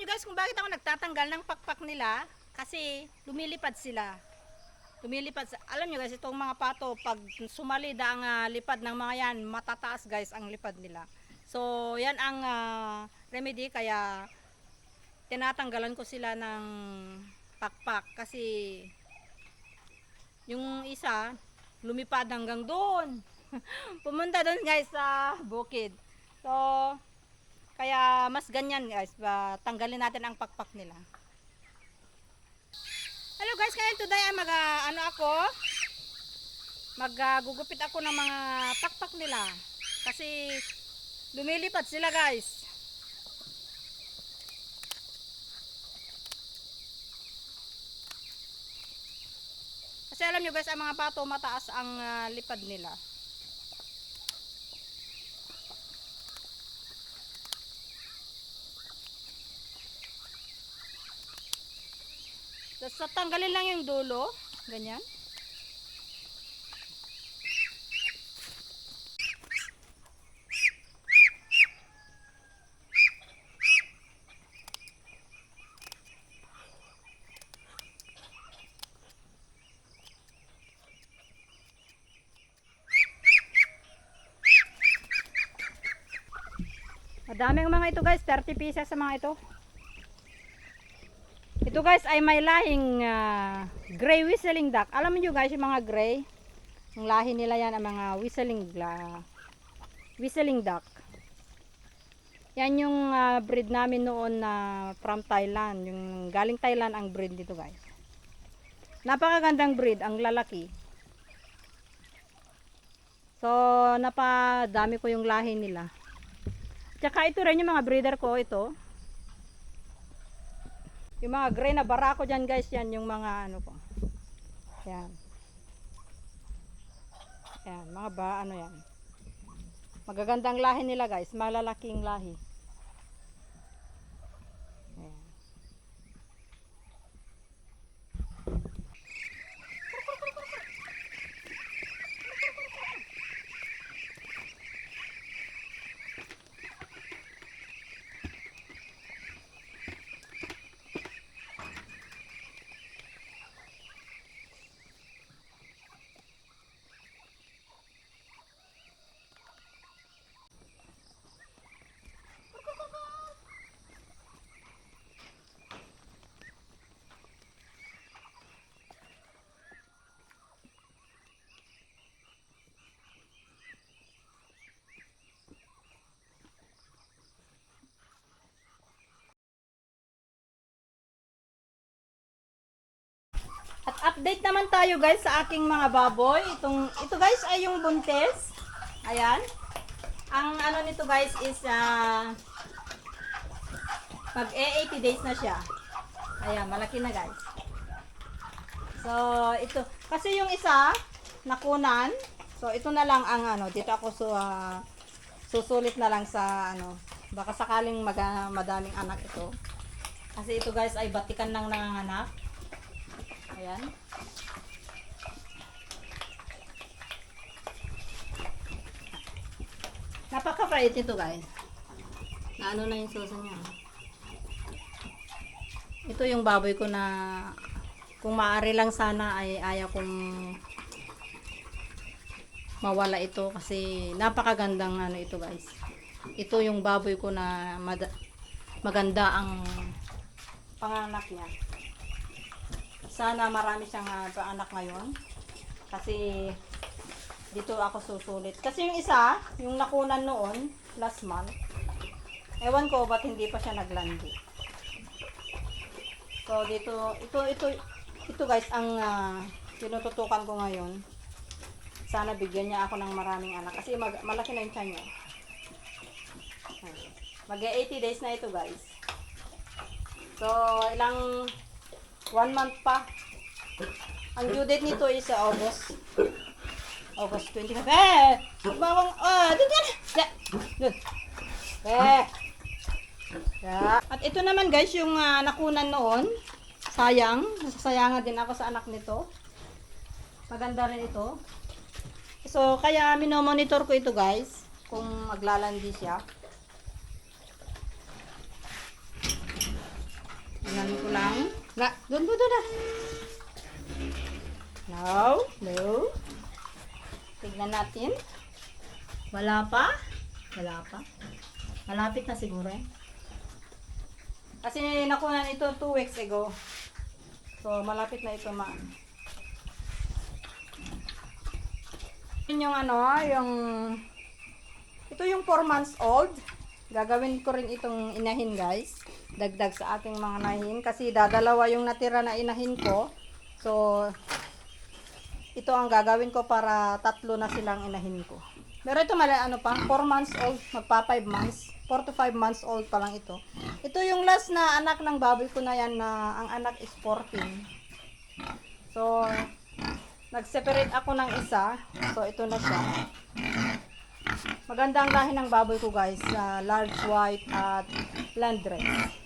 nyo guys kung bakit ako nagtatanggal ng pakpak nila? Kasi lumilipad sila. Alam nyo guys, itong mga pato, pag sumalida ang lipad ng mga yan, matataas guys ang lipad nila. So, yan ang remedy, kaya tinatanggalan ko sila ng pakpak. Kasi, yung isa, lumipad hanggang doon. Pumunta doon guys sa bukid. So, kaya mas ganyan guys, tanggalin natin ang pakpak nila. Hello guys, ngayon today ay maggugupit ako ng mga pakpak nila. Kasi lumilipad sila guys. Kasi alam nyo guys, ang mga pato mataas ang lipad nila. So, tanggalin lang yung dulo, ganyan. Madaming mga ito guys, 30 pieces sa mga ito. Ito guys ay may lahing gray whistling duck. Alam niyo guys yung mga gray, yung lahi nila yan ang mga whistling duck. Yan yung breed namin noon na from Thailand. Yung galing Thailand ang breed dito guys. Napakagandang breed, ang lalaki. So napadami ko yung lahi nila. Tsaka ito rin yung mga breeder ko ito. Yung mga gray na barako dyan guys, yan yung mga ano ko. Yan. Yan, mga ano yan. Magagandang lahi nila guys, malalaking lahi. Yan. At update naman tayo guys sa aking mga baboy. Ito guys ay yung buntis. Ayan. Ang ano nito guys is pag 80 days na siya. Ayan, malaki na guys. So, ito. Kasi yung isa, nakunan. So, ito na lang ang ano. Dito ako susulit na lang sa ano. Baka sakaling madaming anak ito. Kasi ito guys ay batikan lang nanganganak. Ayan. Napaka-fried ito guys. Na ano na yung sauce niya. Ito yung baboy ko na kung maaari lang sana ay ayaw kong mawala ito kasi napakagandang ano ito guys. Ito yung baboy ko na maganda ang panganak niya. Sana marami siyang paanak ngayon. Kasi dito ako susulit. Kasi yung isa, yung nakunan noon, last month, ewan ko ba't hindi pa siya naglandi. So dito, ito guys, ang tinututukan ko ngayon. Sana bigyan niya ako ng maraming anak. Kasi malaki na yung tiyan niya. Mag-80 days na ito guys. So, ilang 1 month pa. Ang due date nito is August 25. Bawang, dito na. Doon. At ito naman guys, yung nakunan noon. Sayang. Nasasayangan din ako sa anak nito. Maganda rin ito. So, kaya minomonitor ko ito guys. Kung maglalandi siya. Tingnan ko lang. Doon. No. Tignan natin. Wala pa. Malapit na siguro eh. Kasi nakuha ito 2 weeks ago. So, malapit na ito Yun yung ito yung 4 months old. Gagawin ko rin itong inahin guys. Dagdag sa aking mga inahin. Kasi dadalawa yung natira na inahin ko. So, ito ang gagawin ko para 3 na silang inahin ko. Pero ito 4 months old, magpa 5 months. 4 to 5 months old pa lang ito. Ito yung last na anak ng baboy ko na yan na ang anak is 14. So, nag-separate ako ng isa. So, ito na siya. Maganda ang lahi ng baboy ko guys. Large white at landrace.